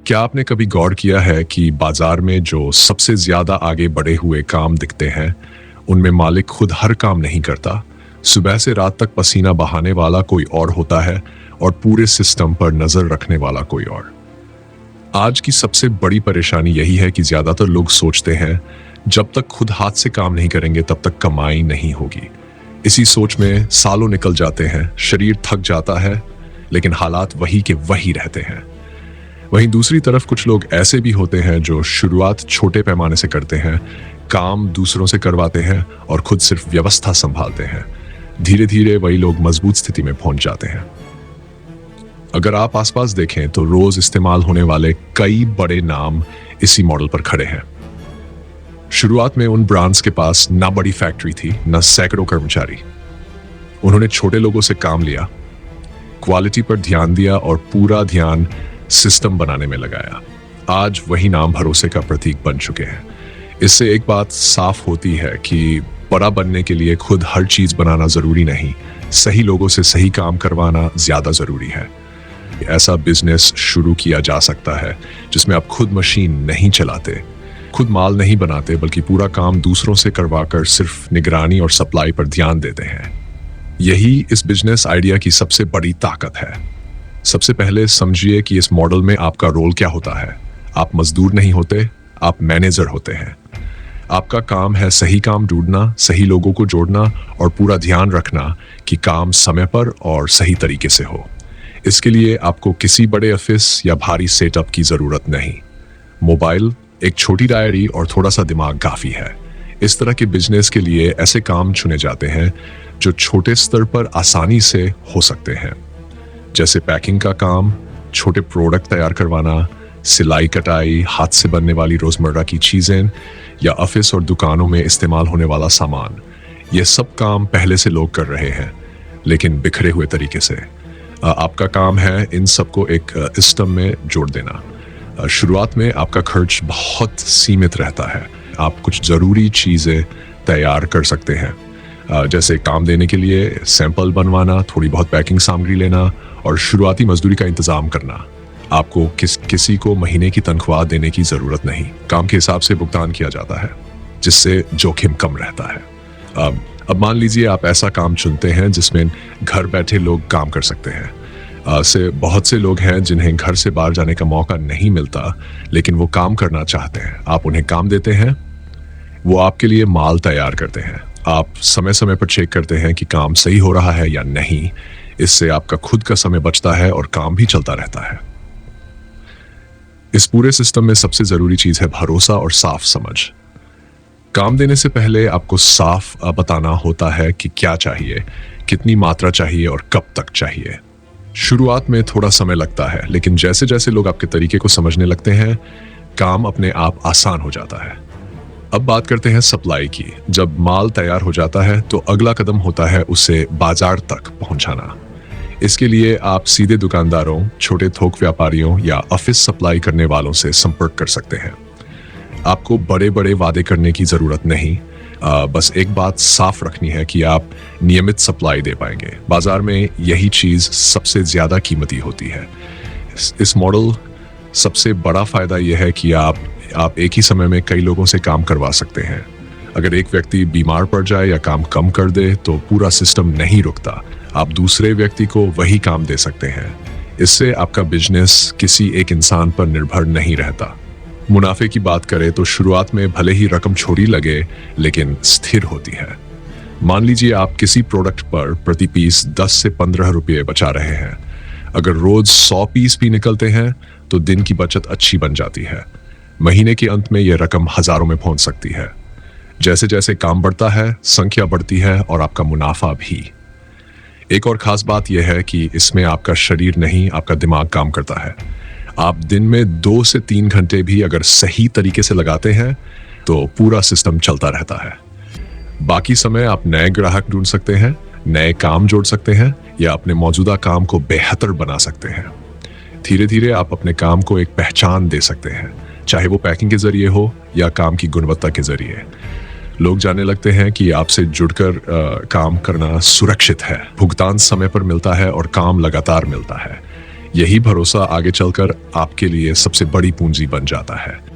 क्या आपने कभी गौर किया है कि बाजार में जो सबसे ज्यादा आगे बढ़े हुए काम दिखते हैं, उनमें मालिक खुद हर काम नहीं करता। सुबह से रात तक पसीना बहाने वाला कोई और होता है और पूरे सिस्टम पर नजर रखने वाला कोई और। आज की सबसे बड़ी परेशानी यही है कि ज्यादातर लोग सोचते हैं जब तक खुद हाथ से काम नहीं करेंगे तब तक कमाई नहीं होगी। इसी सोच में सालों निकल जाते हैं, शरीर थक जाता है, लेकिन हालात वही के वही रहते हैं। वहीं दूसरी तरफ कुछ लोग ऐसे भी होते हैं जो शुरुआत छोटे पैमाने से करते हैं, काम दूसरों से करवाते हैं और खुद सिर्फ व्यवस्था संभालते हैं। धीरे धीरे वही लोग मजबूत स्थिति में पहुंच जाते हैं। अगर आप आसपास देखें तो रोज इस्तेमाल होने वाले कई बड़े नाम इसी मॉडल पर खड़े हैं। शुरुआत में उन ब्रांड्स के पास ना बड़ी फैक्ट्री थी, ना सैकड़ों कर्मचारी। उन्होंने छोटे लोगों से काम लिया, क्वालिटी पर ध्यान दिया और पूरा ध्यान सिस्टम बनाने में लगाया। आज वही नाम भरोसे का प्रतीक बन चुके हैं। इससे एक बात साफ होती है कि बड़ा बनने के लिए खुद हर चीज बनाना जरूरी नहीं, सही लोगों से सही काम करवाना ज्यादा जरूरी है। ऐसा बिजनेस शुरू किया जा सकता है जिसमें आप खुद मशीन नहीं चलाते, खुद माल नहीं बनाते, बल्कि पूरा काम दूसरों से करवाकर सिर्फ निगरानी और सप्लाई पर ध्यान देते हैं। यही इस बिजनेस आइडिया की सबसे बड़ी ताकत है। सबसे पहले समझिए कि इस मॉडल में आपका रोल क्या होता है। आप मजदूर नहीं होते, आप मैनेजर होते हैं। आपका काम है सही काम ढूंढना, सही लोगों को जोड़ना और पूरा ध्यान रखना कि काम समय पर और सही तरीके से हो। इसके लिए आपको किसी बड़े ऑफिस या भारी सेटअप की जरूरत नहीं। मोबाइल, एक छोटी डायरी और थोड़ा सा दिमाग काफी है। इस तरह के बिजनेस के लिए ऐसे काम चुने जाते हैं जो छोटे स्तर पर आसानी से हो सकते हैं, जैसे पैकिंग का काम, छोटे प्रोडक्ट तैयार करवाना, सिलाई कटाई, हाथ से बनने वाली रोजमर्रा की चीजें या ऑफिस और दुकानों में इस्तेमाल होने वाला सामान। ये सब काम पहले से लोग कर रहे हैं, लेकिन बिखरे हुए तरीके से। आपका काम है इन सबको एक सिस्टम में जोड़ देना। शुरुआत में आपका खर्च बहुत सीमित रहता है। आप कुछ जरूरी चीजें तैयार कर सकते हैं, जैसे काम देने के लिए सैंपल बनवाना, थोड़ी बहुत पैकिंग सामग्री लेना और शुरुआती मजदूरी का इंतजाम करना। आपको किसी को महीने की तनख्वाह देने की जरूरत नहीं। काम के हिसाब से भुगतान किया जाता है, जिससे जोखिम कम रहता है। अब मान लीजिए आप ऐसा काम चुनते हैं जिसमें घर बैठे लोग काम कर सकते हैं। से बहुत से लोग हैं जिन्हें घर से बाहर जाने का मौका नहीं मिलता, लेकिन वो काम करना चाहते हैं। आप उन्हें काम देते हैं, वो आपके लिए माल तैयार करते हैं। आप समय समय पर चेक करते हैं कि काम सही हो रहा है या नहीं। इससे आपका खुद का समय बचता है और काम भी चलता रहता है। इस पूरे सिस्टम में सबसे जरूरी चीज है भरोसा और साफ समझ। काम देने से पहले आपको साफ बताना होता है कि क्या चाहिए, कितनी मात्रा चाहिए और कब तक चाहिए। शुरुआत में थोड़ा समय लगता है, लेकिन जैसे जैसे लोग आपके तरीके को समझने लगते हैं, काम अपने आप आसान हो जाता है। अब बात करते हैं सप्लाई की। जब माल तैयार हो जाता है तो अगला कदम होता है उसे बाजार तक पहुंचाना। इसके लिए आप सीधे दुकानदारों, छोटे थोक व्यापारियों या ऑफिस सप्लाई करने वालों से संपर्क कर सकते हैं। आपको बड़े बड़े वादे करने की जरूरत नहीं, बस एक बात साफ रखनी है कि आप नियमित सप्लाई दे पाएंगे। बाजार में यही चीज सबसे ज्यादा कीमती होती है। इस मॉडल सबसे बड़ा फायदा यह है कि आप एक ही समय में कई लोगों से काम करवा सकते हैं। अगर एक व्यक्ति बीमार पड़ जाए या काम कम कर दे तो पूरा सिस्टम नहीं रुकता। आप दूसरे व्यक्ति को वही काम दे सकते हैं। इससे आपका बिजनेस किसी एक इंसान पर निर्भर नहीं रहता। मुनाफे की बात करें तो शुरुआत में भले ही रकम छोटी लगे, लेकिन स्थिर होती है। मान लीजिए आप किसी प्रोडक्ट पर प्रति पीस 10 से 15 रुपये बचा रहे हैं। अगर रोज 100 पीस भी निकलते हैं तो दिन की बचत अच्छी बन जाती है। महीने के अंत में यह रकम हजारों में पहुंच सकती है। जैसे जैसे काम बढ़ता है, संख्या बढ़ती है और आपका मुनाफा भी। एक और खास बात यह है कि इसमें आपका शरीर नहीं, आपका दिमाग काम करता है। आप दिन में 2 से 3 घंटे भी अगर सही तरीके से लगाते हैं तो पूरा सिस्टम चलता रहता है। बाकी समय आप नए ग्राहक ढूंढ सकते हैं, नए काम जोड़ सकते हैं या अपने मौजूदा काम को बेहतर बना सकते हैं। धीरे धीरे आप अपने काम को एक पहचान दे सकते हैं, चाहे वो पैकिंग के जरिए हो या काम की गुणवत्ता के जरिए। लोग जानने लगते हैं कि आपसे जुड़कर काम करना सुरक्षित है, भुगतान समय पर मिलता है और काम लगातार मिलता है। यही भरोसा आगे चलकर आपके लिए सबसे बड़ी पूंजी बन जाता है।